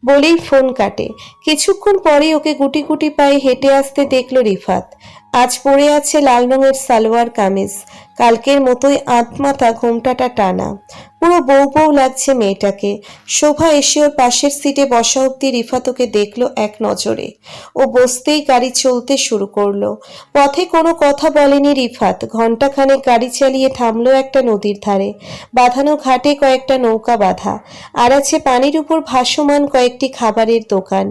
বলেই ফোন কাটে। কিছুক্ষণ পরেই ওকে গুটি গুটি পায়ে হেঁটে আসতে দেখল রিফাত। আজ পরে আছে লাল রঙের সালোয়ার কামিজ, কালকের মতোই আধমাথা ঘোমটাটা টানা। পুরো বউ বউ লাগছে মেয়েটাকে। শোভা এসে ওর পাশের সিটে বসা অব্দি রিফাত ওকে দেখলো এক নজরে। ও বসতেই গাড়ি চলতে শুরু করলো। পথে কোনো কথা বলেনি রিফাত। ঘন্টাখানেক গাড়ি চালিয়ে থামলো একটা নদীর ধারে। বাঁধানো ঘাটে কয়েকটা নৌকা বাঁধা, আর আছে পানির উপর ভাসমান কয়েকটি খাবারের দোকান।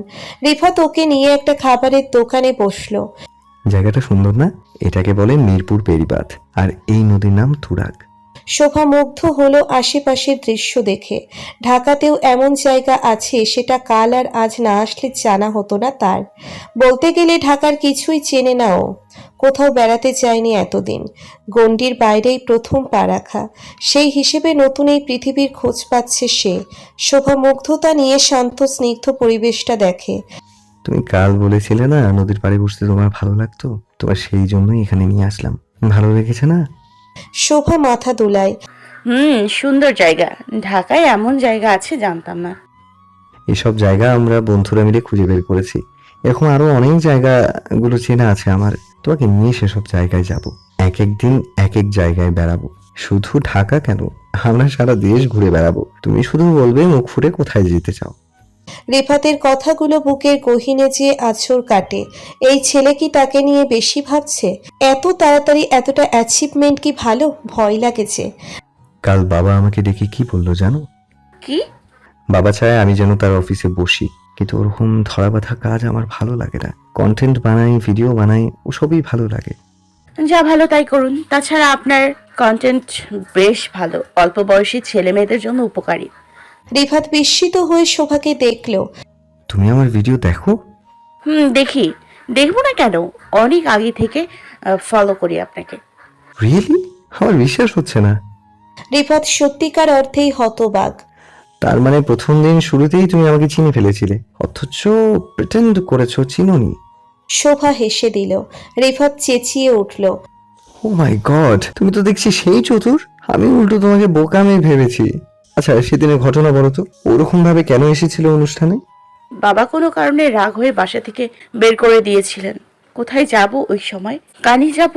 রিফাত ওকে নিয়ে একটা খাবারের দোকানে বসলো। জায়গাটা সুন্দর না? এটাকে বলে মিরপুর বেড়িবাঁধ, আর এই নদীর নাম তুরাগ। শোভা মুগ্ধ হলো আশেপাশের দৃশ্য দেখে। ঢাকাতেও এমন জায়গা আছে সেটা কাল আর আজ না আসলে জানা হতো না তার। বলতে গেলে ঢাকার কিছুই চেনে না ও। কোথাও বেড়াতে যায়নি এতদিন। গণ্ডির বাইরেই প্রথম পা রাখা। সেই হিসেবে নতুন এই পৃথিবীর খোঁজ পাচ্ছে সে। শোভা মুগ্ধতা নিয়ে শান্ত স্নিগ্ধ পরিবেশটা দেখে। তুমি কাল বলেছিলে না নদীর পাড়ে বসতে তোমার ভালো লাগতো, তোমার সেই জন্যই এখানে নিয়ে আসলাম। ভালো লেগেছে না? শোভা মাথা দোলায়। সুন্দর জায়গা। ঢাকায় এমন জায়গা আছে জানতাম না। এসব জায়গা আমরা বন্ধুরা মিলে খুঁজে বের করেছি। এরকম আরো অনেক জায়গাগুলো চেনা আছে আমার। তোমাকে নিয়ে সেসব জায়গায় যাব। এক এক দিন এক এক জায়গায় বেড়াবো। শুধু ঢাকা কেন, আমরা সারা দেশ ঘুরে বেড়াবো। তুমি শুধু বলবে মুখ ফুটে কোথায় যেতে চাও। রিফাতের কথাগুলো বুকের গহীনে যেয়ে আঁচড় কাটে। এই ছেলে কি তাকে নিয়ে বেশি ভাবছে? এত তাড়াতাড়ি এতটা অ্যাচিভমেন্ট কি ভালো? ভয় লাগেছে। কাল বাবা আমাকে ডেকে কি বললো জানো? কি? বাবা চায় আমি যেন তার অফিসে বসি, কিন্তু ওরকম ধরা বাঁধা কাজ আমার ভালো লাগে না। কন্টেন্ট বানাই, ভিডিও বানাই, ওসবই ভালো লাগে। যা ভালো তাই করুন। তাছাড়া আপনার কন্টেন্ট বেশ ভালো, অল্প বয়সী ছেলে মেয়েদের জন্য উপকারী। রিফাত বিস্মিত হয়ে শোভাকে দেখল। তুমি আমার ভিডিও দেখো? দেখি। দেখবো না কেন? অনেক আগে থেকে ফলো করি আপনাকে। রিয়েলি? আমার বিশ্বাস হচ্ছে না। রিফাত সত্যিকার অর্থেই হতবাক। তার মানে প্রথম দিন শুরুতেই তুমি আমাকে চিনে ফেলেছিলে, অথচ প্রিটেন্ড করেছো চিনোনি। শোভা হেসে দিল। রিফাত চেঁচিয়ে উঠল। ও মাই গড, তুমি তো দেখছি সেই চতুর। আমি উল্টো তোমাকে বোকামে ভেবেছি। আচ্ছা, সেদিনের ঘটনা বলো তো, ওরকম ভাবে কেন এসেছিল অনুষ্ঠানে? বাবা কোনো কারণে রাগ হয়ে বাসা থেকে বের করে দিয়েছিলেন। কোথায় যাব ওই সময়? কানি যাব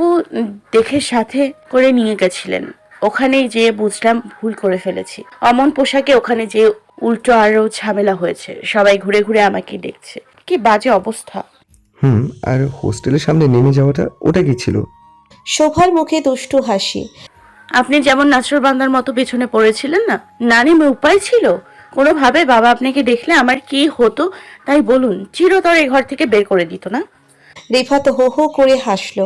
দেখে সাথে করে নিয়ে গেছিলেন। ওখানে যেয়ে বুঝলাম ভুল করে ফেলেছি। অমন পোশাকে ওখানে যেয়ে উল্টো আরো ঝামেলা হয়েছে। সবাই ঘুরে ঘুরে আমাকে দেখছে। কি বাজে অবস্থা। আর হোস্টেলের সামনে নেমে যাওয়াটা, ওটা কি ছিল? শোভার মুখে দুষ্টু হাসি। আপনি যেমন নাছোড়বান্দার মতো পেছনে পড়েছিলেন না, না নেমে উপায় ছিল? কোনোভাবে বাবা আপনাকে দেখলে আমার কি হতো তাই বলুন। চিরতরে ঘর থেকে বের করে দিত না? রিফাত হো হো করে হাসল।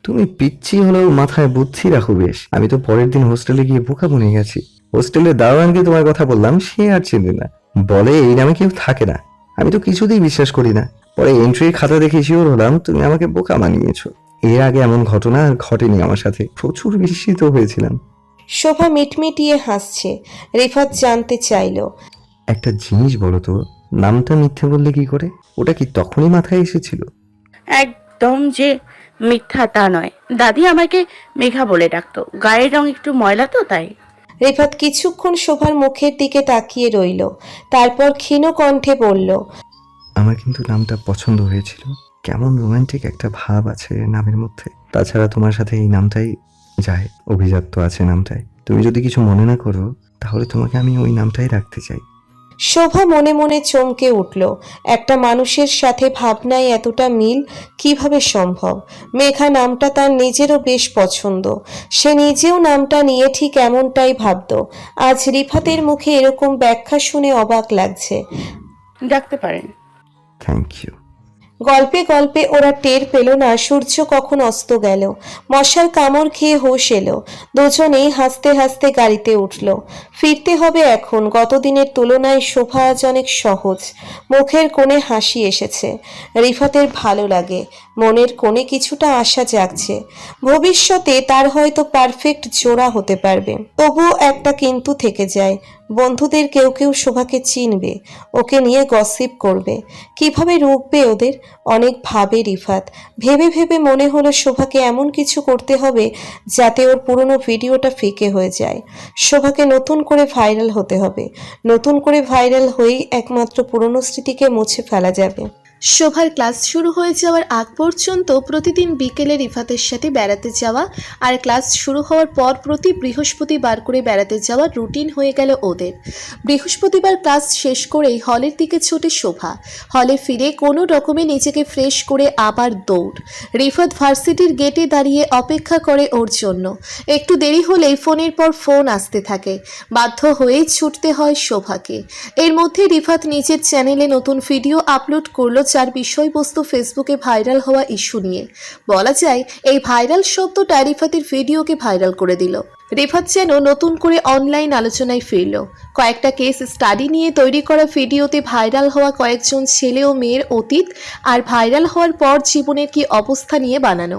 তুমি পিচ্ছি হলেও মাথায় বুদ্ধি রাখো বেশ। আমি তো পরের দিন হোস্টেলে গিয়ে বোকা বনে গেছি। হোস্টেলের দারোয়ানকে তোমার কথা বললাম, সে আর চেনে না। বলে এই নামে কেউ থাকে না। আমি তো কিছুতেই বিশ্বাস করি না। পরে এন্ট্রির খাতা দেখে শিওর হলাম তুমি আমাকে বোকা বানিয়েছো। এর আগে এমন ঘটনা আর ঘটেনি আমার সাথে। প্রচুর বিস্মিত হয়েছিলাম। শোভা মিটমিটিয়ে হাসছে। রিফাত জানতে চাইল। একটা জিনিস বলো তো, নামটা মিথ্যে বললে কি করে? ওটা কি তখনই মাথায় এসেছিল? একদম যে মিথ্যা তা নয়। দাদি আমাকে মেঘা বলে ডাকতো। গায়ের রং একটু ময়লা তো তাই। রিফাত কিছুক্ষণ শোভার মুখের দিকে তাকিয়ে রইল। তারপর ক্ষীণ কণ্ঠে বলল, আমার কিন্তু নামটা পছন্দ হয়েছিল। কেমন রোমান্টিক একটা ভাব আছে নামের মধ্যে। তাছাড়া তোমার সাথে এই নামটাই যায়, অভিজাত্য আছে নামটায়। তুমি যদি কিছু মনে না করো, তাহলে তোমাকে আমি ওই নামটাই রাখতে চাই। শোভা মনে মনে চমকে উঠল। একটা মানুষের সাথে ভাবনায় এতটা মিল কিভাবে সম্ভব? মেঘা নামটা তার নিজেরও বেশ পছন্দ। সে নিজেও নামটা নিয়ে ঠিক এমনটাই ভাবত। আজ রিফাতের মুখে এরকম ব্যাখ্যা শুনে অবাক লাগছে। ডাকতে পারেন। Thank you. গল্পে গল্পে ওরা টের পেল না সূর্য কখন অস্ত গেল। মশার কামড় খেয়ে হোশ এলো। দুজনেই হাসতে হাসতে গাড়িতে উঠল। ফিরতে হবে এখন। গতদিনের তুলনায় শোভা আজ অনেক সহজ। মুখের কোণে হাসি এসেছে। রিফাতের ভালো লাগে। মনের কোণে কিছুটা আশা জাগছে। ভবিষ্যতে তার হয়তো পারফেক্ট জোড়া হতে পারবে। তবুও একটা কিন্তু থেকে যায়। বন্ধুদের কেউ কেউ শোভাকে চিনবে, ওকে নিয়ে গসিপ করবে, কিভাবে রুখবে ওদের? অনেক ভাবে রিফাত। ভেবে ভেবে মনে হলো শোভাকে এমন কিছু করতে হবে যাতে ওর পুরনো ভিডিওটা ফিকে হয়ে যায়। শোভাকে নতুন করে ভাইরাল হতে হবে। নতুন করে ভাইরাল হয়েই একমাত্র পুরনো স্মৃতিকে মুছে ফেলা যাবে। শোভার ক্লাস শুরু হয়ে যাওয়ার আগ পর্যন্ত প্রতিদিন বিকেলে রিফাতের সাথে বেড়াতে যাওয়া আর ক্লাস শুরু হওয়ার পর প্রতি বৃহস্পতিবার করে বেড়াতে যাওয়া রুটিন হয়ে গেল ওদের। বৃহস্পতিবার ক্লাস শেষ করেই হলের দিকে ছোটে শোভা। হলে ফিরে কোনো রকমে নিজেকে ফ্রেশ করে আবার দৌড়। রিফাত ভার্সিটির গেটে দাঁড়িয়ে অপেক্ষা করে ওর জন্য। একটু দেরি হলেই ফোনের পর ফোন আসতে থাকে। বাধ্য হয়েই ছুটতে হয় শোভাকে। এর মধ্যে রিফাত নিজের চ্যানেলে নতুন ভিডিও আপলোড করলো, যার বিষয়বস্তু ফেসবুকে ভাইরাল হওয়া ইস্যু নিয়ে। বলা যায় এই ভাইরাল শব্দটা রিফাতের ভিডিওকে ভাইরাল করে দিল। রিফাত যেন নতুন করে অনলাইন আলোচনায় ফিরল। কয়েকটা কেস স্টাডি নিয়ে তৈরি করা ভিডিওতে ভাইরাল হওয়া কয়েকজন ছেলে ও মেয়ের অতীত আর ভাইরাল হওয়ার পর জীবনের কি অবস্থা নিয়ে বানানো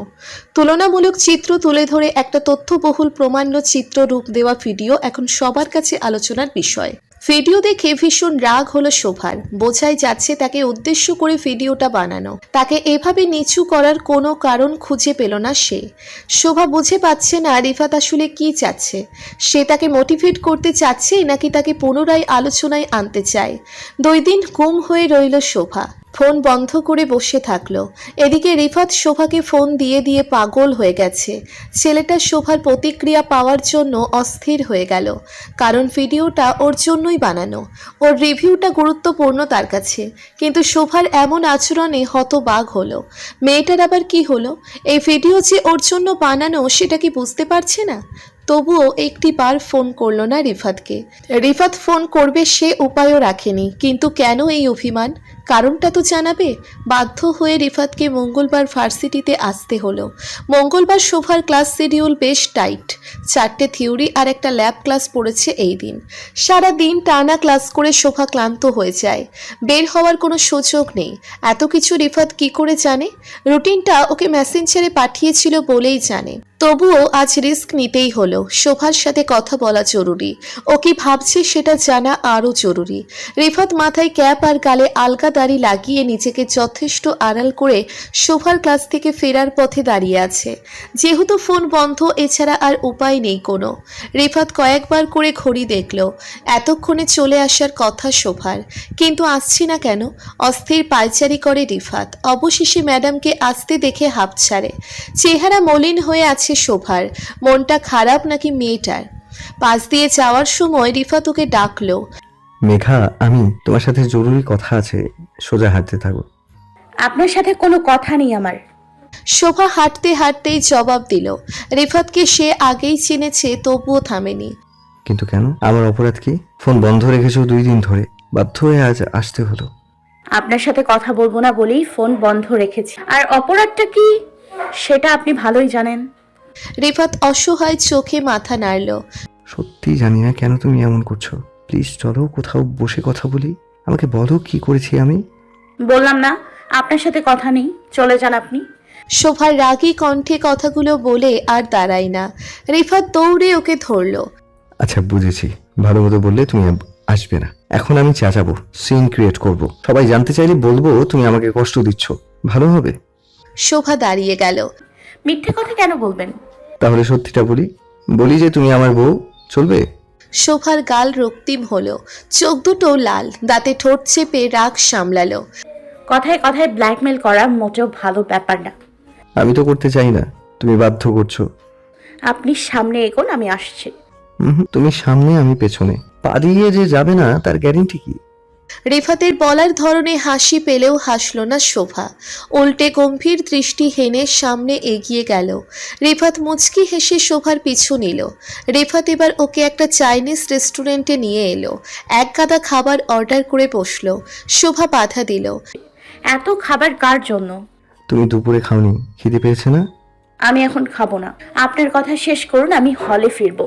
তুলনামূলক চিত্র তুলে ধরে একটা তথ্যবহুল প্রমাণ্য চিত্র রূপ দেওয়া ভিডিও এখন সবার কাছে আলোচনার বিষয়। ভিডিও দেখে ভীষণ রাগ হলো শোভার। বোঝাই যাচ্ছে তাকে উদ্দেশ্য করে ভিডিওটা বানানো। তাকে এভাবে নিচু করার কোনো কারণ খুঁজে পেল না সে। শোভা বুঝে পাচ্ছে না রিফাত আসলে কি চাচ্ছে। সে তাকে মোটিভেট করতে চাচ্ছে নাকি তাকে পুনরায় আলোচনায় আনতে চায়। 2 দিন গুম হয়ে রইল শোভা। ফোন বন্ধ করে বসে থাকলো। এদিকে রিফাত শোভাকে ফোন দিয়ে দিয়ে পাগল হয়ে গেছে। ছেলেটা শোভার প্রতিক্রিয়া পাওয়ার জন্য অস্থির হয়ে গেল, কারণ ভিডিওটা ওর জন্যই বানানো। ওর রিভিউটা গুরুত্বপূর্ণ তার কাছে। কিন্তু শোভার এমন আচরণে হতবাক হলো। মেয়েটার আবার কি হলো? এই ভিডিও যে ওর জন্য বানানো সেটা কি বুঝতে পারছে না? তবুও একটি বার ফোন করলো না রিফাতকে। রিফাত ফোন করবে সে উপায়ও রাখেনি, কিন্তু কেন এই অভিমান? কারণটা তো জানাবে। বাধ্য হয়ে রিফাতকে মঙ্গলবার ভার্সিটিতে আসতে হলো। মঙ্গলবার শোভার ক্লাস শিডিউল বেশ টাইট। 4টে থিওরি আর একটা ল্যাব ক্লাস পড়েছে এই দিন। সারা দিন টানা ক্লাস করে শোভা ক্লান্ত হয়ে যায়। বের হওয়ার কোনো সুযোগ নেই। এত কিছু রিফাত কি করে জানে? রুটিনটা ওকে মেসেঞ্জারে পাঠিয়েছিল বলেই জানে। তবুও আজ রিস্ক নিতেই হলো। শোভার সাথে কথা বলা জরুরি। ও কি ভাবছে সেটা জানা আরও জরুরি। রিফাত মাথায় ক্যাপ আর গালে আলগা দাড়ি লাগিয়ে নিজেকে যথেষ্ট আড়াল করে শোভার ক্লাস থেকে ফেরার পথে দাঁড়িয়ে আছে। যেহেতু ফোন বন্ধ, এছাড়া আর উপায় নেই কোনো। রিফাত কয়েকবার করে ঘড়ি দেখল। এতক্ষণে চলে আসার কথা শোভার, কিন্তু আসছে না কেন? অস্থির পায়চারি করে রিফাত। অবশেষে ম্যাডামকে আসতে দেখে হাঁপ ছাড়ে। চেহারা মলিন হয়ে আছে শোভার। মনটা খারাপ নাকি মেয়েটার? পাশ দিয়ে যাওয়ার সময় রিফাত ওকে ডাকলো। মেঘা, আমি তোমার সাথে জরুরি কথা আছে, সোজা হাঁটতে থাকো। আপনার সাথে কোনো কথা নেই আমার। শোভা হাঁটতে হাঁটতেই জবাব দিল। রিফাতকে সে আগেই চিনেছে, তবুও থামেনি। কিন্তু কেন? আমার অপরাধ কি? ফোন বন্ধ রেখেছো 2 দিন ধরে, বাধ্য হয়ে আজ আসতে হলো। আপনার সাথে কথা বলবো না বলেই ফোন বন্ধ রেখেছি। আর অপরাধটা কি সেটা আপনি ভালোই জানেন। রিফাত অসহায় চোখে মাথা নাড়ল। সত্যি জানি না কেন তুমি এমন করছো। প্লিজ চলো কোথাও বসে কথা বলি। আমাকে বলো কি করেছি আমি। বললাম না আপনার সাথে কথা নেই, চলে যান আপনি। শোভার রাগী কণ্ঠে কথাগুলো বলে আর দাঁড়ায় না। রিফাত দৌড়ে ওকে ধরল। আচ্ছা বুঝেছি, ভালো মতো বললে তুমি আসবে না। এখন আমি চেঁচাবো, সিন ক্রিয়েট করব, সবাই জানতে চাইলে বলবো তুমি আমাকে কষ্ট দিচ্ছ। ভালো হবে? শোভা দাঁড়িয়ে গেল। মিথ্যে কথা কেন বলবেন? তাহলে সত্যিটা বলি, বলি যে তুমি আমার বউ, চলবে? শোভার গাল রক্তিম হলো, চোখ দুটো লাল, দাঁতে ঠোঁট চেপে রাগ সামলালো। কথায় কথায় ব্ল্যাকমেল করা মোটেও ভালো ব্যাপার না। আমি তো করতে চাই না, তুমি বাধ্য করছো। আপনি সামনে এগোন, আমি আসছি। তুমি সামনে আমি পেছনে, পালিয়ে যে যাবে না তার গ্যারেন্টি কি? রিফাতের বলার ধরনে হাসি পেলেও হাসল না শোভা। উল্টে গম্ভীর দৃষ্টি হেনে সামনে এগিয়ে গেল। রিফাত মুচকি হেসে শোভার পিছু নিল। রিফাত এবার ওকে একটা চাইনিজ রেস্টুরেন্টে নিয়ে এলো। এক গাদা খাবার অর্ডার করে বসলো। শোভা বাধা দিল। এত খাবার কার জন্য? তুমি দুপুরে খাওনি, খিদে পেয়েছে না? আমি এখন খাবো না। আপনার কথা শেষ করুন, আমি হলে ফিরবো।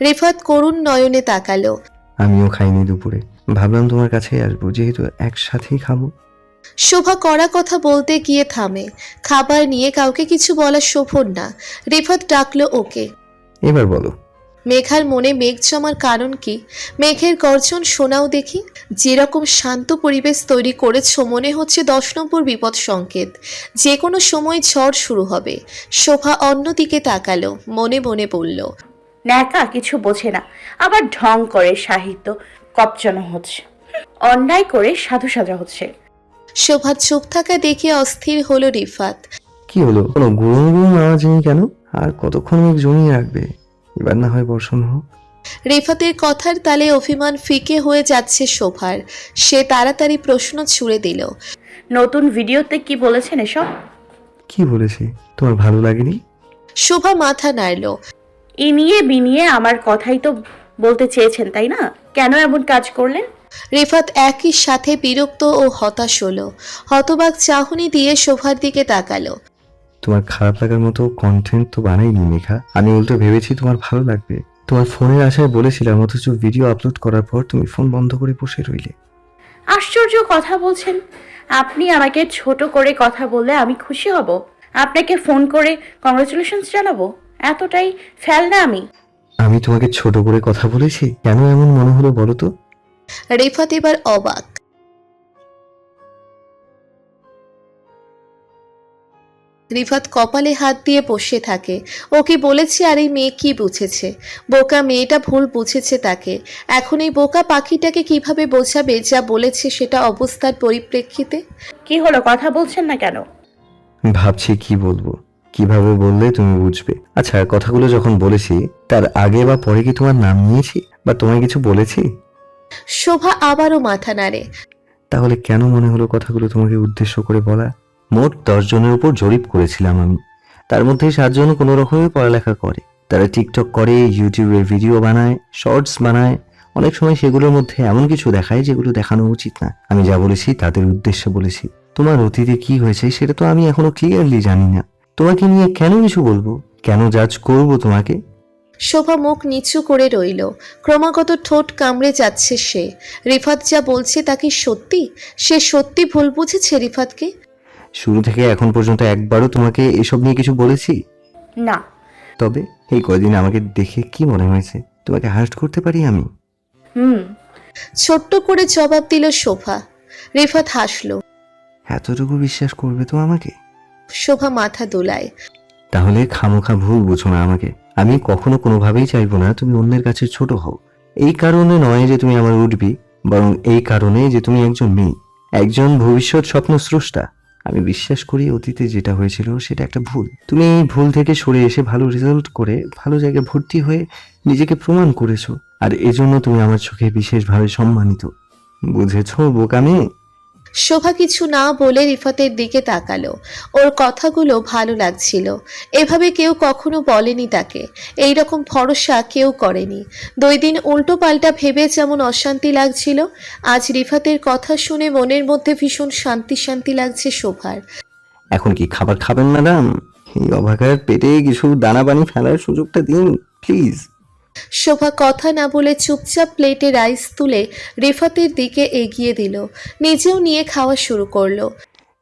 রিফাত করুণ নয়নে তাকালো। আমিও খাইনি দুপুরে, ভাবলাম তোমার কাছেই আসবো, যেহেতু একসাথেই খাবো। শোভা কড়া কথা বলতে গিয়ে থামে। খাবার নিয়ে কাউকে কিছু বলা শোভন না। রিফাত ডাকলো ওকে। এবার বলো। মেঘার মনে মেঘ জমার কারণ কি? মেঘের গর্জন শোনাও দেখি। যেরকম শান্ত পরিবেশ তৈরি করেছ মনে হচ্ছে 10 নম্বর বিপদ সংকেত, যে কোনো সময় ঝড় শুরু হবে। শোভা অন্যদিকে তাকালো, মনে মনে বলল, ন্যাকা কিছু বোঝে না, আবার ঢং করে সাহিত্য কপচানো হচ্ছে, অন্যায় করে সাধু সাজা হচ্ছে। শোভা চুপ থাকা দেখে অস্থির হলো রিফাত। কি হলো? কোনো গুরুম গুরুম আওয়াজ নেই কেন? আর কতক্ষণ মেঘ জমিয়ে রাখবে? এবার না হয় বর্ষণ হোক। রিফাতের কথার তালে অভিমান ফিকে হয়ে যাচ্ছে শোভার। সে তাড়াতাড়ি প্রশ্ন ছুড়ে দিল, নতুন ভিডিওতে কি বলেছেন এসব? কি বলেছি? তোমার ভালো লাগেনি? শোভা মাথা নাড়ল। ইনিয়ে বিনিয়ে আমার কথাই তো বলতে চেয়েছেন, তাই না? কেন এমন কাজ করলেন? রিফাত একই সাথে বিরক্ত ও হতাশ হলো। হতবাক চাহনি দিয়ে শোভার দিকে তাকালো। তোমার খারাপ লাগার মতো কন্টেন্ট তো বানাইনি মেঘা। আমি উল্টো ভেবেছি তোমার ভালো লাগবে। তোমার ফোনের আশায় বলেছিলাম, অথচ ভিডিও আপলোড করার পর তুমি ফোন বন্ধ করে বসে রইলে। আশ্চর্য কথা বলছেন। আপনি আমাকে ছোট করে কথা বললে আমি খুশি হব? আপনাকে ফোন করে কংগ্রেচুলেশনস জানাবো? এতটাই ফেল না আমি? আমি তোমাকে ছোট করে কথা বলেছি? কেন এমন মনে হলো বলো তো? রিফাত এবার অবাক। রিফাত কপালে হাত দিয়ে বসে থাকে। ওকে বলেছে আর এই মেয়ে কি বুঝেছে? বোকা মেয়েটা ভুল বুঝেছে তাকে। এখন এই বোকা পাখিটাকে কিভাবে বোঝাবে যা বলেছে সেটা অবস্থার পরিপ্রেক্ষিতে? কি হলো, কথা বলছেন না কেন? ভাবছি কি বলবো, কিভাবে বললে তুমি বুঝবে। আচ্ছা, কথাগুলো যখন বলেছি তার আগে বা পরে কি তোমার নাম নিয়েছি বা তোমায় কিছু বলেছি? শোভা আবারও মাথা নাড়ে। তাহলে কেন মনে হলো কথাগুলো তোমাকে উদ্দেশ্য করে বলা? মোট 10 জনের উপর জরিপ করেছিলাম আমি। তার মধ্যে 7 জন কোনো রকমের পড়ালেখা করে। তারা টিকটক করে, ইউটিউবে ভিডিও বানায়, শর্টস বানায়। অনেক সময় সেগুলোর মধ্যে এমন কিছু দেখায় যেগুলো দেখানো উচিত না। আমি যা বলেছি তাদের উদ্দেশ্যে বলেছি। তোমার অতীতে কি হয়েছে সেটা তো আমি এখনো ক্লিয়ারলি জানি না। তোমাকে নিয়ে কেন কিছু বলবো? কেন জাজ করব তোমাকে? শোভা মুখ নিচু করে রইল। ক্রমাগত ঠোঁট কামড়ে যাচ্ছে সে। রিফাত যা বলছে তা কি সত্যি? সে সত্যি ভুল বুঝেছে রিফাতকে? শুরু থেকে এখন পর্যন্ত একবারও তোমাকে এসব নিয়ে কিছু বলেছি? না। তবে এই কয়দিন আমাকে দেখে কি মনে হয়েছে? তোমাকে হার্ট করতে পারি আমি? ছোট্ট করে জবাব দিল শোভা। রিফাত হাসল। এতটুকু বিশ্বাস করবে তো আমাকে? শোভা মাথা দোলায়। তাহলে খামোখা ভুল বুঝো না আমাকে। আমি কখনো কোনোভাবেই চাইবো না তুমি অন্যের কাছে ছোট হও। এই কারণে নয় যে তুমি আমার উঠবি, বরং এই কারণে যে তুমি একজন মেয়ে, একজন ভবিষ্যৎ স্বপ্ন স্রষ্টা। আমি বিশ্বাস করি অতীতে যেটা হয়েছিল সেটা একটা ভুল। তুমি এই ভুল থেকে সরে এসে ভালো রেজাল্ট করে ভালো জায়গায় ভর্তি হয়ে নিজেকে প্রমাণ করেছো, আর এজন্য তুমি আমার চোখে বিশেষভাবে সম্মানিত। বুঝেছো বোকা মেয়ে? শোভা কিছু না বলে রিফাতের দিকে তাকালো। ওর কথাগুলো ভালো লাগছিল। এভাবে কেউ কখনো বলেনি তাকে। এইরকম ভরসা কেউ করেনি। 2 দিন উল্টো পাল্টা ভেবে যেমন অশান্তি লাগছিল, আজ রিফাতের কথা শুনে মনের মধ্যে ভীষণ শান্তি শান্তি লাগছে শোভার। এখন কি খাবার খাবেন ম্যাডাম? এই অভাগার পেটে কিছু দানা পানি ফেলার সুযোগটা দিন প্লিজ। শোভা কথা না বলে চুপচাপ প্লেটে রাইস তুলে রিফাতের দিকে এগিয়ে দিল। নিজেও নিয়ে খাওয়া শুরু করলো।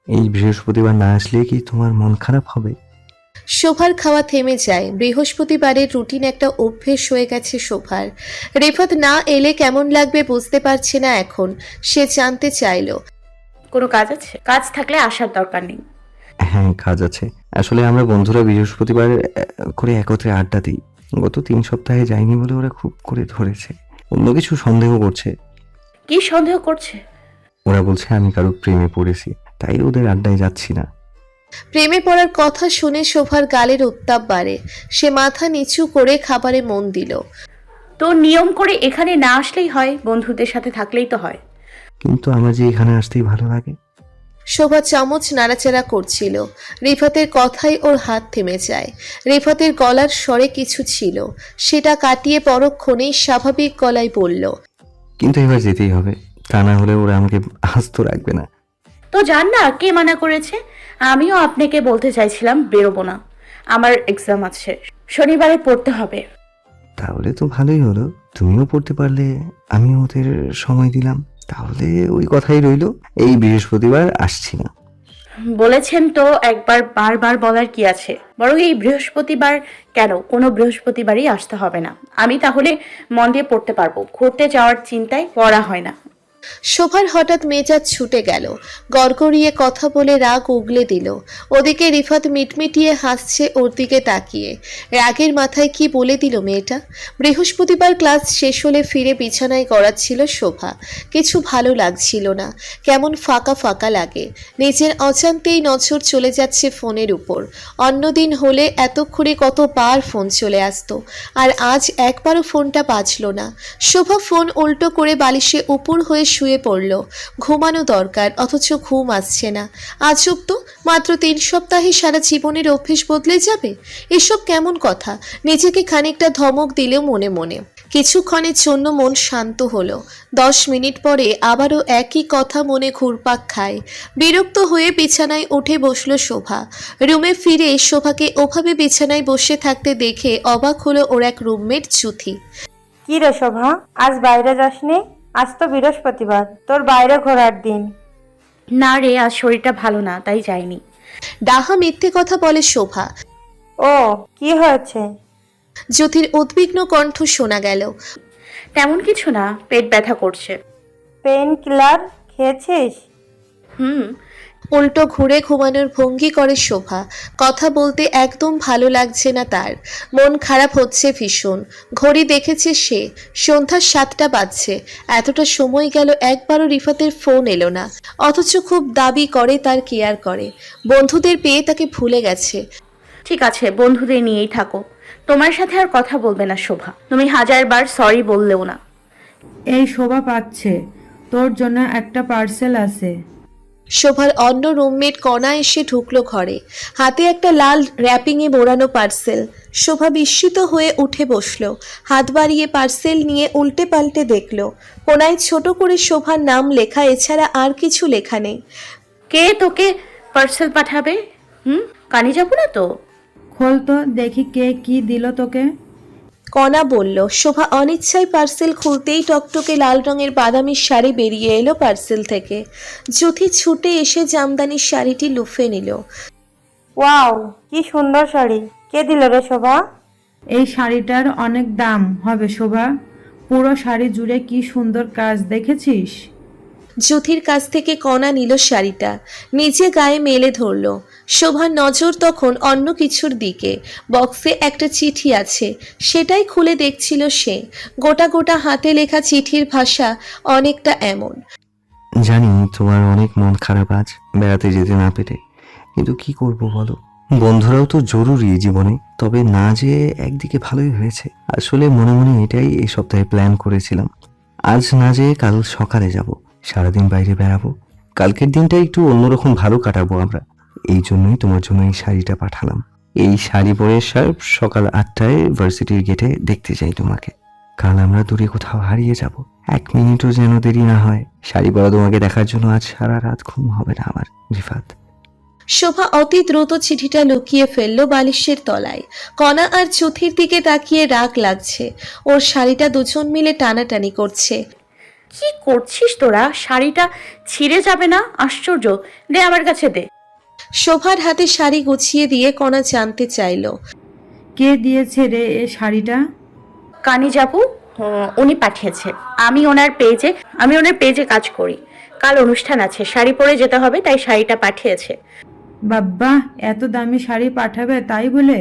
এই বৃহস্পতিবার না আসলে কি তোমার মন খারাপ হবে? শোভার খাওয়া থেমে যায়। বৃহস্পতিবারের রুটিন একটা অভ্যেস হয়ে গেছে শোভার। রিফাত না এলে কেমন লাগবে বুঝতে পারছে না এখন। সে জানতে চাইলো, কোনো কাজ আছে? কাজ থাকলে আসার দরকার নেই। হ্যাঁ, কাজ আছে। আসলে আমরা বন্ধুরা বৃহস্পতিবার করে একত্রে আড্ডা দিই। গত 3 সপ্তাহে যাইনি বলে ওরা খুব করে ধরেছে। অন্য কিছু সন্দেহ করছে। কি সন্দেহ করছে? ওরা বলছে আমি কারো প্রেমে পড়েছি, তাই ওদের আড্ডায় যাচ্ছি না। প্রেমে পড়ার কথা শুনে শোভার গালের উত্তাপ বাড়ে। সে মাথা নিচু করে খাবারে মন দিল। তো নিয়ম করে এখানে না আসলেই হয়, বন্ধুদের সাথে থাকলেই তো হয়। কিন্তু আমার যে এখানে আসতেই ভালো লাগে। শোভা চামচ নাড়াচাড়া করছিল। রিফাতের কথাই ওর হাত থেমে যায়। রিফাতের গলার স্বরে কিছু ছিল, সেটা কাটিয়ে পরক্ষণেই স্বাভাবিক গলায় বলল, কিন্তু এবার যেতেই হবে, তা না হলে ওরা আমাকে আস্ত রাখবে না। তো যান না, কে মানা করেছে? আমিও আপনাকে বলতে চাইছিলাম বেরোবো না, আমার এক্সাম আছে, শনিবারে পড়তে হবে। তাহলে তো ভালোই হলো, তুমিও পড়তে পারলে, আমিও ওদের সময় দিলাম। তাহলে ওই কথাই রইলো, এই বৃহস্পতিবার আসছি না। বলেছেন তো একবার, বারবার বলার কি আছে? বরং এই বৃহস্পতিবার কেন, কোনো বৃহস্পতিবারই আসতে হবে না। আমি তাহলে মন দিয়ে পড়তে পারবো, ঘুরতে যাওয়ার চিন্তায় পড়া হয় না। শোভার হঠাৎ মেজাজ ছুটে গেল, গড়গড়িয়ে কথা বলে রাগ উগলে দিল। ওদিকে রিফাত মিটমিটিয়ে হাসছে ওর দিকে তাকিয়ে। রাগের মাথায় কি বলে দিল মেয়েটা। বৃহস্পতিবার ক্লাস শেষ হলে ফিরে বিছানায় গড়াচ্ছিল শোভা। কিছু ভালো লাগছিল না, কেমন ফাঁকা ফাঁকা লাগে। নিজের অজান্তেই নজর চলে যাচ্ছে ফোনের উপর। অন্যদিন হলে এতক্ষণে কতবার ফোন চলে আসতো, আর আজ একবারও ফোনটা বাজলো না। শোভা ফোন উল্টো করে বালিশে উপর হয়ে শুয়ে পড়ল। ঘুমানো দরকার, অথচ ঘুম আসছে না। আজব তো, মাত্র 3 সপ্তাহে সারা জীবনের অভ্যেস বদলে যাবে? এসব কেমন কথা? নিজেকে খানিকটা ধমক দিলেও মনে মনে। কিছুক্ষণের জন্য মন শান্ত হলো। 10 মিনিট পরে আবারও একই কথা মনে ঘুরপাক খায়। বিরক্ত হয়ে বিছানায় উঠে বসলো শোভা। রুমে ফিরে শোভাকে ওভাবে বিছানায় বসে থাকতে দেখে অবাক হলো ওর এক রুমমেট জুথি। কি রে শোভা, আজ বাইরে যাসনি? আজ তো বৃহস্পতিবার, তোর বাইরে ঘোরার দিন। না রে, আজ শরীরটা ভালো না, তাই যাইনি। ডাহা মিথ্যে কথা বলে শোভা। ও, কি হয়েছে? জ্যোতির উদ্বিগ্ন কণ্ঠ শোনা গেল। তেমন কিছু না, পেট ব্যথা করছে। পেইন কিলার খেয়েছিস? হুম। উল্টো ঘুরে ঘুমানোর ভঙ্গি করে শোভা। কথা বলতে একদম ভালো লাগছে না তার, মন খারাপ হচ্ছে ভীষণ। ঘড়ি দেখেছে সে, সন্ধ্যা 7টা বাজছে। এতটা সময় গেল, একবারও রিফাতের ফোন এলো না, অথচ খুব দাবি করে তার কেয়ার করে। বন্ধুদের পেয়ে তাকে ভুলে গেছে। ঠিক আছে, বন্ধুদের নিয়েই থাকো। তোমার সাথে আর কথা বলবে না শোভা, তুমি 1000বার সরি বললেও না। এই শোভা পাচ্ছে, তোর জন্য একটা পার্সেল আছে। শোভার অন্য রুমমেট কণা এসে ঢুকলো ঘরে, হাতে একটা লাল র্যাপিংয়ে মোড়ানো পার্সেল। শোভা বিস্মিত হয়ে উঠে বসলো, হাত বাড়িয়ে পার্সেল নিয়ে উল্টে পাল্টে দেখলো। কোনায় ছোট করে শোভার নাম লেখা, এছাড়া আর কিছু লেখা নেই। কে তোকে পার্সেল পাঠাবে? কানি যাবো না তো? খোল তো দেখি কে কি দিল তোকে। কণা বলল। শোভা অনিচ্ছায় পার্সেল খুলতেই টকটকে লাল রঙের বাদামি শাড়ি বেরিয়ে এলো পার্সেল থেকে। জ্যোতি ছুটে এসে জামদানির শাড়িটি লুফে নিল। ওয়াও, কি সুন্দর শাড়ি! কে দিল রে শোভা? এই শাড়িটার অনেক দাম হবে শোভা, পুরো শাড়ি জুড়ে কি সুন্দর কাজ দেখেছিস? জ্যোতির কাছ থেকে কণা নিল শাড়িটা, নিজে গায়ে মেলে ধরল। শোভার নজর তখন অন্য কিছুর দিকে। বক্সে একটা চিঠি আছে, সেটাই খুলে দেখছিল সে। গোটা গোটা হাতে লেখা চিঠির ভাষা অনেকটা এমন। জানি তোমার অনেক মন খারাপ আজ বেড়াতে যেতে না পেরে, কিন্তু কি করব বলো, বন্ধুরাও তো জরুরি জীবনে। তবে না যে একদিকে ভালোই হয়েছে, আসলে মনে মনে এটাই এই সপ্তাহে প্ল্যান করেছিলাম। আজ না যেয়ে কাল সকালে যাব, সারাদিন বাইরে বেড়াবো। কালকের দিনটা একটু অন্যরকম ভালো কাটাবো আমরা। এই জন্যই তোমার জন্য এই শাড়িটা পাঠালাম। এই শাড়ি পরে শার্প সকাল 8টায় ভার্সিটির গেটে দেখতে চাই তোমাকে। কাল আমরা দূরে কোথাও হারিয়ে যাব, 1 মিনিটও যেন দেরি না হয়। শাড়ি পরা তোমাকে দেখার জন্য আজ সারা রাত ঘুম হবে না আমার, রিফাত। শোভা অতি দ্রুত চিঠিটা লুকিয়ে ফেললো বালিশের তলায়। কণা আর চুথির দিকে তাকিয়ে রাগ লাগছে। ওর শাড়িটা দুজন মিলে টানাটানি করছে। কি করছিস তোরা? শাড়িটা ছিঁড়ে যাবে না? আশ্চর্য! দে আমার কাছে দে। শোভার হাতে শাড়ি গুছিয়ে দিয়ে কণা জানতে চাইল। কে দিয়েছে রে এই শাড়িটা? কানি যাবো, উনি পাঠিয়েছে। আমি ওনার পেজে কাজ করি। কাল অনুষ্ঠান আছে, শাড়ি পরে যেতে হবে, তাই শাড়িটা পাঠিয়েছে। বাব্বা, এত দামি শাড়ি পাঠাবে তাই বলে?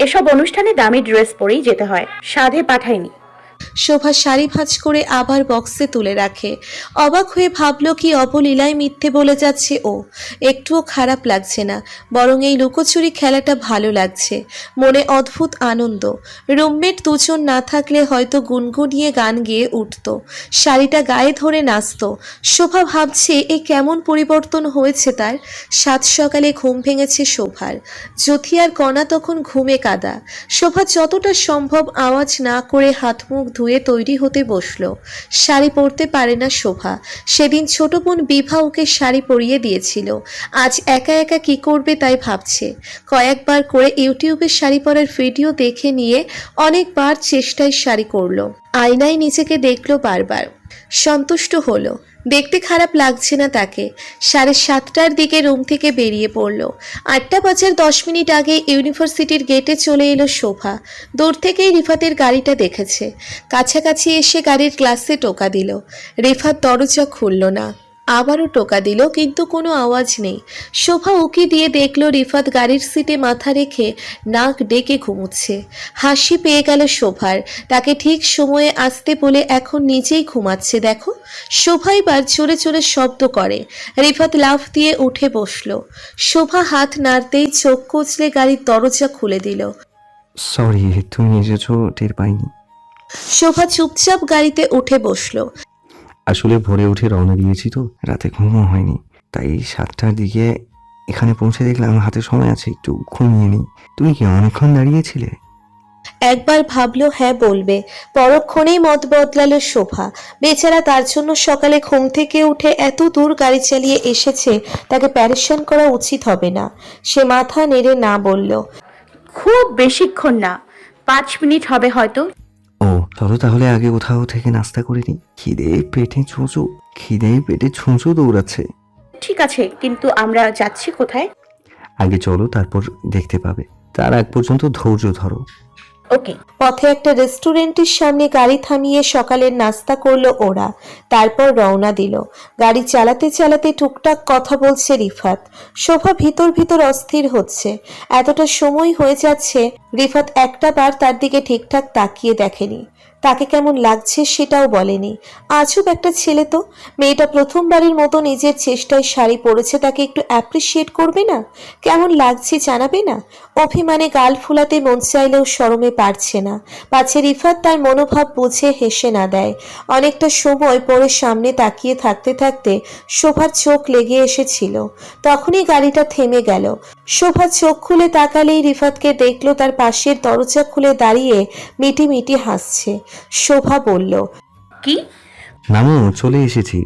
এসব অনুষ্ঠানে দামি ড্রেস পরেই যেতে হয়, সাধে পাঠায়নি। শোভা শাড়ি ভাঁজ করে আবার বক্সে তুলে রাখে। অবাক হয়ে ভাবল কি অবলীলায় মিথ্যে বলে যাচ্ছে ও। একটুও খারাপ লাগছে না, বরং এই লুকোচুরি খেলাটা ভালো লাগছে। মনে অদ্ভুত আনন্দ। রুমমেট দুজন না থাকলে হয়তো গুনগুনিয়ে গান গেয়ে উঠত, শাড়িটা গায়ে ধরে নাচত। শোভা ভাবছে এ কেমন পরিবর্তন হয়েছে তার। সাত সকালে ঘুম ভেঙেছে শোভার। জ্যোতি আর কণা তখন ঘুমে কাদা। শোভা যতটা সম্ভব আওয়াজ না করে হাত মুখ ধুয়ে তৈরি হতে বসলো। শাড়ি পরতে পারে না শোভা। সেদিন ছোট বোন বিভা ওকে শাড়ি পরিয়ে দিয়েছিল। আজ একা একা কি করবে তাই ভাবছে। কয়েকবার করে ইউটিউবে শাড়ি পরার ভিডিও দেখে নিয়ে অনেকবার চেষ্টায় শাড়ি করলো। আয়নায় নিজেকে দেখলো বারবার। সন্তুষ্ট হলো। দেখতে খারাপ লাগছে না তাকে। 7:30টার দিকে রুম থেকে বেরিয়ে পড়ল। 8টা বাজার 10 মিনিট আগে ইউনিভার্সিটির গেটে চলে এলো শোভা। দূর থেকেই রিফাতের গাড়িটা দেখেছে। কাছাকাছি এসে গাড়ির গ্লাসে টোকা দিল। রিফাত দরজা খুলল না। আবারও টোকা দিল, কিন্তু কোনো আওয়াজ নেই। শোভা উকি দিয়ে দেখলো রিফাত গাড়ির সিটে মাথা রেখে নাক ডেকে ঘুমোচ্ছে। হাসি পেয়ে গেল শোভার। তাকে ঠিক সময়ে আসতে বলে এখন নিজেই ঘুমাচ্ছে। দেখো, শোভা এবার জোরে জোরে শব্দ করে। রিফাত লাফ দিয়ে উঠে বসলো। শোভা হাত নাড়তেই চোখ কচলে গাড়ির দরজা খুলে দিল। সরি, তুমি এসেছো টের পাইনি। শোভা চুপচাপ গাড়িতে উঠে বসলো। আসলে ভোরে উঠে রওনা দিয়েছি তো, রাতে ঘুমও হয়নি, তাই 7টার দিকে এখানে পৌঁছে দেখলাম হাতে সময় আছে, একটু ঘুমিয়ে নিই। তুমি কি অনেকক্ষণ দাঁড়িয়েছিলে? একবার ভাবলো হ্যাঁ বলবে, পরক্ষণেই মত বদলালো শোভা। বেচারা, তার জন্য সকালে ঘুম থেকে উঠে এত দূর গাড়ি চালিয়ে এসেছে, তাকে প্যারেশান করা উচিত হবে না। সে মাথা নেড়ে না বলল। খুব বেশিক্ষণ না, 5 মিনিট হবে হয়তো। ও চলো তাহলে আগে কোথাও থেকে নাস্তা করে নিই। খিদে পেটে ছুঁচো দৌড়াচ্ছে। ঠিক আছে, কিন্তু আমরা যাচ্ছি কোথায়? আগে চলো, তারপর দেখতে পাবে। তার আগ পর্যন্ত ধৈর্য ধরো। ওকে। পথে একটা রেস্টুরেন্টের সামনে গাড়ি থামিয়ে সকালের নাস্তা করলো ওরা। তারপর রওনা দিল। গাড়ি চালাতে চালাতে টুকটাক কথা বলছে রিফাত। শোভা ভিতর ভিতর অস্থির হচ্ছে। এতটা সময় হয়ে যাচ্ছে, রিফাত একটা বার তার দিকে ঠিকঠাক তাকিয়ে দেখেনি। তাকে কেমন লাগছে সেটাও বলেনি। আজব একটা ছেলে তো। মেয়েটা প্রথমবারের মতো নিজের চেষ্টায় শাড়ি পরেছে, তাকে একটু অ্যাপ্রিসিয়েট করবে না? কেমন লাগছে জানাবে না? অভিমানে গাল ফুলাতে মন চাইলেও শরমে পারছে না। পাছে রিফাত তার মনোভাব বুঝে হেসে না দেয়। অনেকটা সময় পরে সামনে তাকিয়ে থাকতে থাকতে শোভার চোখ লেগে এসেছিল। তখনই গাড়িটা থেমে গেল। শোভা চোখ খুলে তাকালেই রিফাতকে দেখলো তার পাশের দরজা খুলে দাঁড়িয়ে মিটিমিটি হাসছে। শোভা বলল, কি? নামো, চলে এসেছি।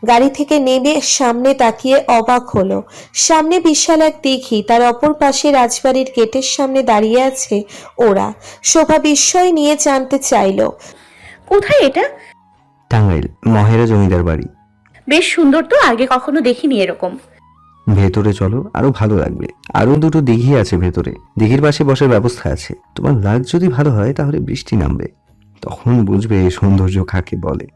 গাড়ি থেকে নেমে সামনে তাকিয়ে অবাক হলো। সামনে বিশাল এক দিঘি, তার অপর পাশে রাজবাড়ির গেটের সামনে দাঁড়িয়ে আছে ওরা। শোভা বিস্ময় নিয়ে জানতে চাইলো, কোথায় এটা? টাঙ্গাইল, মহেরা জমিদার বাড়ি। বেশ সুন্দর তো, আগে কখনো দেখিনি এরকম। ভেতরে চলো, আরো ভালো লাগবে। আরো দুটো দিঘি আছে ভেতরে, দিঘির পাশে বসার ব্যবস্থা আছে। তোমার লাগ যদি ভালো হয় তাহলে বৃষ্টি নামবে, তখন বুঝবে সৌন্দর্য কাকে বলে।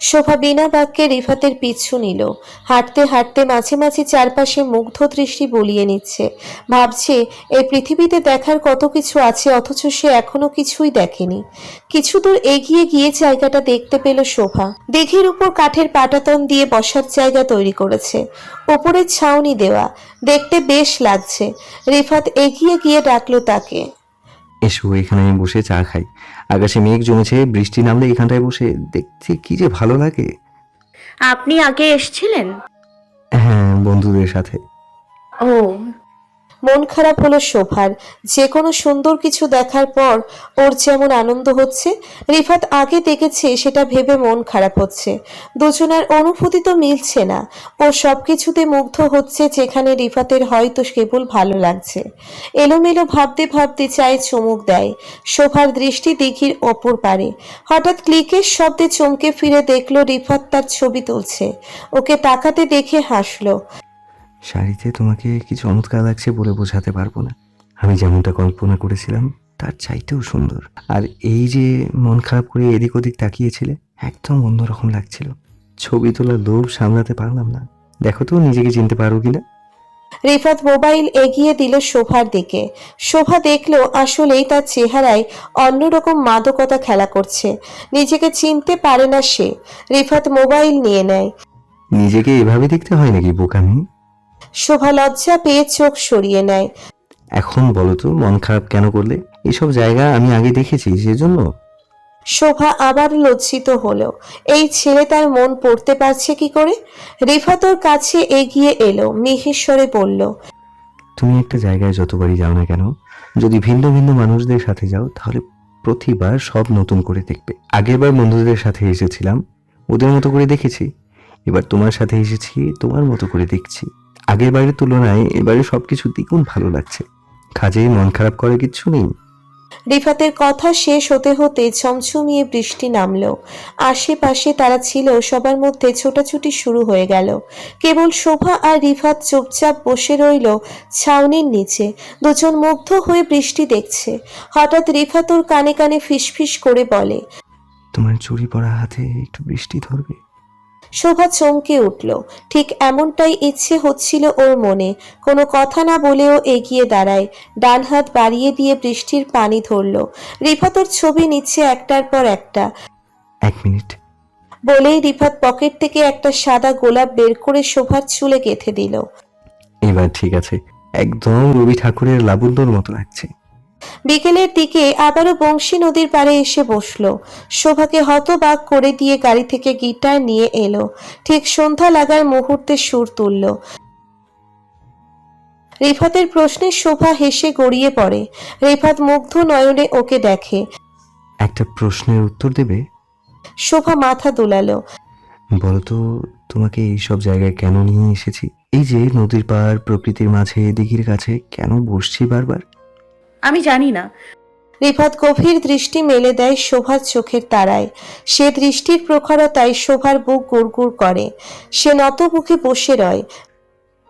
শোভা বিনা বাক্যে রিফাতের পিছু নিল। হাঁটতে হাঁটতে মাঝে মাঝে চারপাশে মুগ্ধ দৃষ্টি বুলিয়ে নিচ্ছে। ভাবছে এই পৃথিবীতে দেখার কত কিছু আছে, অথচ সে এখনো কিছুই দেখেনি। কিছু দূর এগিয়ে গিয়ে জায়গাটা দেখতে পেল শোভা। দিঘির উপর কাঠের পাটাতন দিয়ে বসার জায়গা তৈরি করেছে। ওপরে ছাউনি দেওয়া, দেখতে বেশ লাগছে। রিফাত এগিয়ে গিয়ে ডাকলো তাকে। এসো, এখানে আমি বসে চা খাই। আকাশে মেঘ জমেছে, বৃষ্টি নামলে এখানটায় বসে দেখতে কি যে ভালো লাগে। আপনি আগে এসেছিলেন? হ্যাঁ, বন্ধুদের সাথে। ও, মন খারাপ হলো শোভার। যে কোনো সুন্দর কিছু দেখার পর ওর যেমন আনন্দ হচ্ছে, রিফাত আগে দেখেছে সেটা ভেবে মন খারাপ হচ্ছে। দুজনের অনুভূতি তো মিলছে না। ও সবকিছুতে মুগ্ধ হচ্ছে, যেখানে রিফাতের হয়তো কেবল ভালো লাগছে। এলোমেলো ভাবতে ভাবতে চায়ে চুমুক দেয়। শোভার দৃষ্টি দিঘির অপর পারে। হঠাৎ ক্লিকের শব্দে চমকে ফিরে দেখলো রিফাত তার ছবি তুলছে। ওকে তাকাতে দেখে হাসলো। শাড়িতে তোমাকে কি চমৎকার লাগছে বলে বোঝাতে পারবো না। আমি যেমনটা কল্পনা করেছিলাম তার চাইতেও সুন্দর। আর এই যে মন খারাপ করে এদিক ওদিক তাকিয়েছিলে, একদম অন্যরকম লাগছিল। ছবি তোলার লোভ সামলাতে পারলাম না। দেখো তো নিজেকে চিনতে পারো কিনা। রিফাত মোবাইল এগিয়ে দিল শোভার দিকে। শোভা দেখলো আসলেই তার চেহারায় অন্যরকম মাদকতা খেলা করছে। নিজেকে চিনতে পারে না সে। রিফাত মোবাইল নিয়ে নেয়। নিজেকে এভাবে দেখতে হয় নাকি বোকামি? শোভা লজ্জা পেয়ে চোখ সরিয়ে নেয়। এখন বলো তো, মন খারাপ কেন করলে? এসব জায়গা আমি আগে দেখেছি, সেজন্য। শোভা আবার লজ্জিত হলো। এই ছেলে তার মন পড়তে পারছে কি করে? রিফাত ওর কাছে এগিয়ে এলো, মিহিস্বরে বলল, তুমি একটা জায়গায় যতবারই যাও না কেন, যদি ভিন্ন ভিন্ন মানুষদের সাথে যাও, তাহলে প্রতিবার সব নতুন করে দেখবে। আগেরবার বন্ধুদের সাথে এসেছিলাম, ওদের মতো করে দেখেছি। এবার তোমার সাথে এসেছি, তোমার মতো করে দেখছি। আগের বারের তুলনায় এবারে সবকিছু দ্বিগুণ ভালো লাগছে। কাজেই মন খারাপ করে কিচ্ছু নেই। রিফাতের কথা শেষ হতে হতে ঝমঝমিয়ে বৃষ্টি নামলো। আশেপাশে তারা ছিল, সবার মধ্যে ছোটাছুটি শুরু হয়ে গেল। কেবল শোভা আর রিফাত চুপচাপ বসে রইল ছাউনির নিচে, দুজন মুগ্ধ হয়ে বৃষ্টি দেখছে। হঠাৎ রিফাত ওর কানে কানে ফিসফিস করে বলে, তোমার চুরি পড়া হাতে একটু বৃষ্টি ধরবে? শোভা চমকে উঠল। ঠিক এমনটাই ইচ্ছে হচ্ছিল ওর মনে। কোনো কথা না বলেও এগিয়ে দাঁড়ায়, ডান হাত বাড়িয়ে দিয়ে বৃষ্টির পানি ধরল। রিফাত ওর ছবি নিচ্ছে একটার পর একটা। 1 মিনিট। বলেই রিফাত পকেট থেকে একটা সাদা গোলাপ বের করে শোভার চুলে গেঁথে দিল। এবার ঠিক আছে, একদম রবি ঠাকুরের লাবণ্যর মতো লাগছে। বিকেলের দিকে আবারও বংশী নদীর পাড়ে এসে বসলো। শোভাকে হতবাক করে দিয়ে গাড়ি থেকে গিটার নিয়ে এলো। ঠিক সন্ধ্যা লাগার মুহূর্তে সুর তুলল। রিফাতের প্রশ্নে শোভা হেসে গড়িয়ে পড়ে। রিফাত মুগ্ধ নয়নে ওকে দেখে। একটা প্রশ্নের উত্তর দেবে? শোভা মাথা দোলালো। বলো তো, তোমাকে এইসব জায়গায় কেন নিয়ে এসেছি? এই যে নদীর পাড়, প্রকৃতির মাঝে, দিঘির কাছে কেন বসছি বারবার? আমি জানি না। রিফাত গভীর দৃষ্টি মেলে দেয় শোভার চোখের তারায়। সে দৃষ্টির প্রখরতায় শোভার বুক গুড়গুড় করে। সে নত বুকে বসে রয়।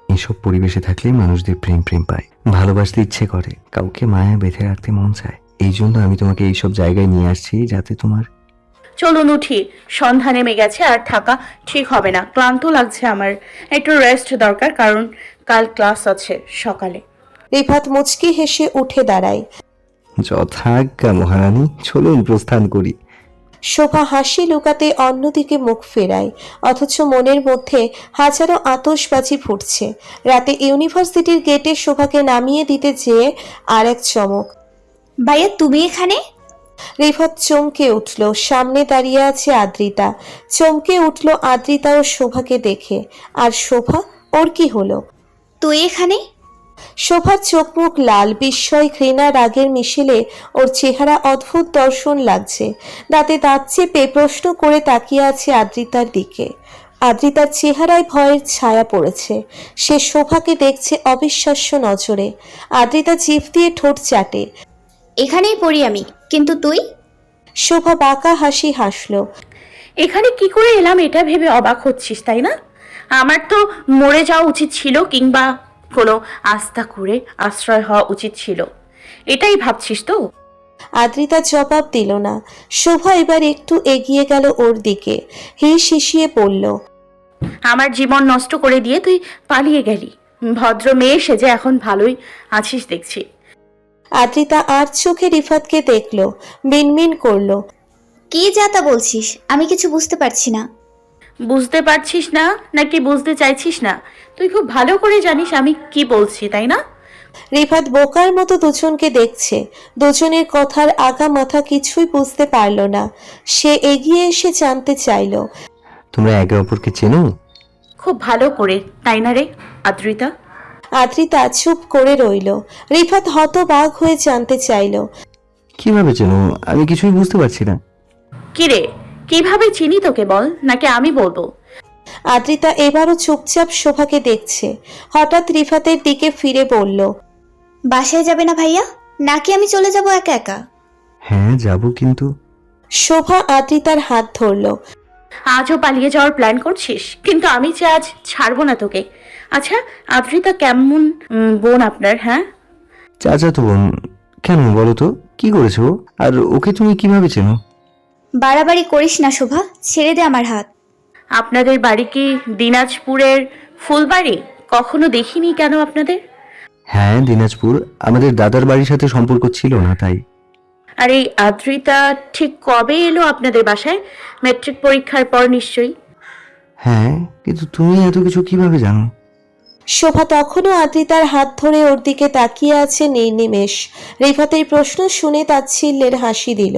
এসব পরিবেশে থাকলে মানুষদের প্রেম প্রেম পায়, ভালোবাসতে ইচ্ছে করে, কাউকে মায়া বেঁধে রাখতে মন চায়। এই জন্য আমি তোমাকে এইসব জায়গায় নিয়ে আসছি, যাতে তোমার... চলুন উঠি, সন্ধ্যা নেমে গেছে আর থাকা ঠিক হবে না। ক্লান্ত লাগছে আমার, একটু রেস্ট দরকার, কারণ কাল ক্লাস আছে সকালে। রিফাত মুচকি হেসে উঠে দাঁড়ায়। যথাজ্ঞা মহারানী, চলুন প্রস্থান করি। শোভা হাসি লুকাতে অন্যদিকে মুখ ফেরায়, অথচ মনের মধ্যে হাজারো আতশবাজি ফুটছে। রাতে ইউনিভার্সিটির গেটে শোভাকে নামিয়ে দিতে যেয়ে আর এক চমক। ভাইয়া তুমি এখানে? রিফাত চমকে উঠল। সামনে দাঁড়িয়ে আছে আদ্রিতা। চমকে উঠল আদ্রিতা ও শোভাকে দেখে। আর শোভা, ওর কি হলো? তুই এখানে? শোভার চোখ মুখ লাল, বিস্ময়, ঘৃণা, রাগের মিশেলে ওর চেহারা অদ্ভুত দর্শন লাগছে। দাঁতে দাঁত চেপে প্রশ্ন করে তাকিয়ে আছে আদ্রিতার দিকে। আদ্রিতার চেহারায় ভয়ের ছায়া পড়েছে। সে শোভাকে দেখছে অবিশ্বাস্য নজরে। আদ্রিতা জিভ দিয়ে ঠোঁট চাটে। এখানেই পড়ি আমি, কিন্তু তুই? শোভা বাঁকা হাসি হাসল। এখানে কি করে এলাম এটা ভেবে অবাক হচ্ছিস, তাই না? আমার তো মরে যাওয়া উচিত ছিল, কিংবা কোনো আস্থা করে আশ্রয় হওয়া উচিত ছিল, এটাই ভাবছিস তো? আদ্রিতা জবাব দিল না। শোভা এবার একটু এগিয়ে গেল ওর দিকে। হিস হিসিয়ে পড়ল, আমার জীবন নষ্ট করে দিয়ে তুই পালিয়ে গেলি। ভদ্র মেয়ে সেজে এখন ভালোই আছিস দেখছি। আদ্রিতা আর চোখে রিফাতকে দেখল, মিনমিন করল, কি যা তা বলছিস? আমি কিছু বুঝতে পারছি না। বুঝতে পারছিস না নাকি বুঝতে চাইছিস না? তুই খুব ভালো করে জানিস আমি কি বলছি, তাই না? রিফাত বোকার মতো দুজনকে দেখছে। দুজনের কথার আগা মাথা কিছুই বুঝতে পারল না। সে এগিয়ে এসে জানতে চাইল, তোমরা একে অপরকে চেনো? খুব ভালো করে, তাই না রে আদ্রিতা? আদ্রিতা চুপ করে রইল। রিফাত হতবাক হয়ে জানতে চাইল, কিভাবে চেনো? আমি কিছুই বুঝতে পারছি না। কিরে, কিভাবে চিনি তোকে বল, নাকি আমি বলবো? আদ্রিতা এবারও চুপচাপ শোভাকে দেখছে। হঠাৎ রিফাতের দিকে ফিরে বলল, বাসায় যাবে না ভাইয়া, নাকি আমি চলে যাব একা একা? হ্যাঁ যাব, কিন্তু... শোভা আদ্রিতার হাত ধরল। আজও পালিয়ে যাওয়ার প্ল্যান করছিস? কিন্তু আমি যে আজ ছাড়বো না তোকে। আচ্ছা, আদ্রিতা কেমন বোন আপনার? হ্যাঁ, চাচাতো বোন। কেন বলো তো, কি করেছো? আর ওকে তুমি কিভাবে চেনো? বাড়াবাড়ি করিস না শোভা, ছেড়ে দে আমার হাত। আপনাদের বাড়ি কি দিনাজপুরের ফুলবাড়ি? কখনো দেখিনি কেন আপনাদের? হ্যাঁ, দিনাজপুর। আমাদের দাদার বাড়ির সাথে সম্পর্ক ছিল না, তাই। আর এই আদ্রিতা ঠিক কবে এলো আপনাদের বাসায়? ম্যাট্রিক পরীক্ষার পর নিশ্চয়ই। হ্যাঁ, কিন্তু তুমি এত কিছু কিভাবে জানো? শোভা তখনও আদ্রিতার হাত ধরে ওর দিকে তাকিয়ে আছে নির্নিমেষ। রিফাতের প্রশ্ন শুনে তাচ্ছিল্যের হাসি দিল।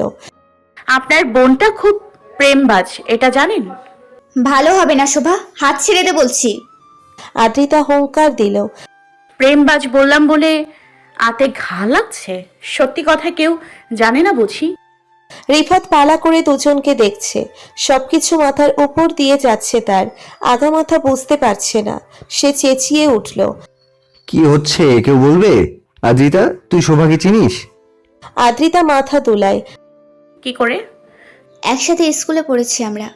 আপনার বোনটা খুব প্রেমবাজ, এটা জানেন? ভালো হবে না শোভা, হাত ছেড়ে দে বলছি। আদ্রিতা হুঙ্কার দিল, প্রেমবাজ বললাম বলে আতে ঘা লাগছে? সত্যি কথা কেউ জানে না বুঝি? রিফাত পালা করে দুজনকে দেখছে। সবকিছু মাথার উপর দিয়ে যাচ্ছে তার। আগামাথা বুঝতে পারছে না। সে চেঁচিয়ে উঠল, কি হচ্ছে কেউ বলবে? আদ্রিতা, তুই শোভাকে চিনিস? আদ্রিতা মাথা দোলায়। কি করে? একসাথে স্কুলে পড়েছি আমরা।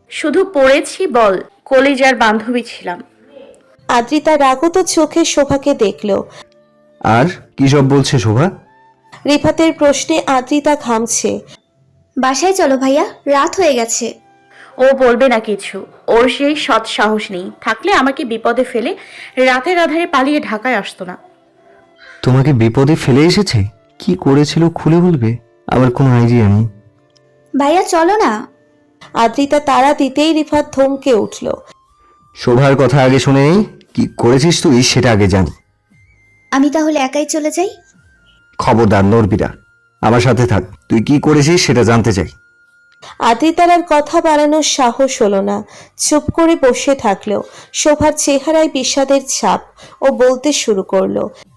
শুধু পড়েছি বল, কলেজার বান্ধবী ছিলাম। আদ্রিতা রাগত চোখে শোভাকে দেখল। আর কি সব বলছে শোভা? রিফাতের প্রশ্নে আদ্রিতা ঘামছে। বাসায় চলো ভাইয়া, রাত হয়ে গেছে। ও বলবে না কিছু, ওর সেই সৎ সাহস নেই। থাকলে আমাকে বিপদে ফেলে রাতের আধারে পালিয়ে ঢাকায় আসতো না। তোমাকে বিপদে ফেলে এসেছে? কি করেছিল খুলে বলবে? আমার কোনো আইডিয়া নেই। ভাইয়া চলো না। আদ্রিতা তাড়া দিতেই রিফাত ধমকে উঠল। শোভার কথা আগে শুনে নেই, কি করেছিস তুই সেটা আগে জানি। আমি তাহলে একাই চলে যাই। খবরদার নড়বিরা, আমার সাথে থাক। তুই কি করেছিস সেটা জানতে চাই। আদ্রিতার আর কথা বাড়ানোর সাহস হলো না, চুপ করে বসে থাকলো। শোভার চেহারায় বিষাদের ছাপ। ও বলতে শুরু করলো।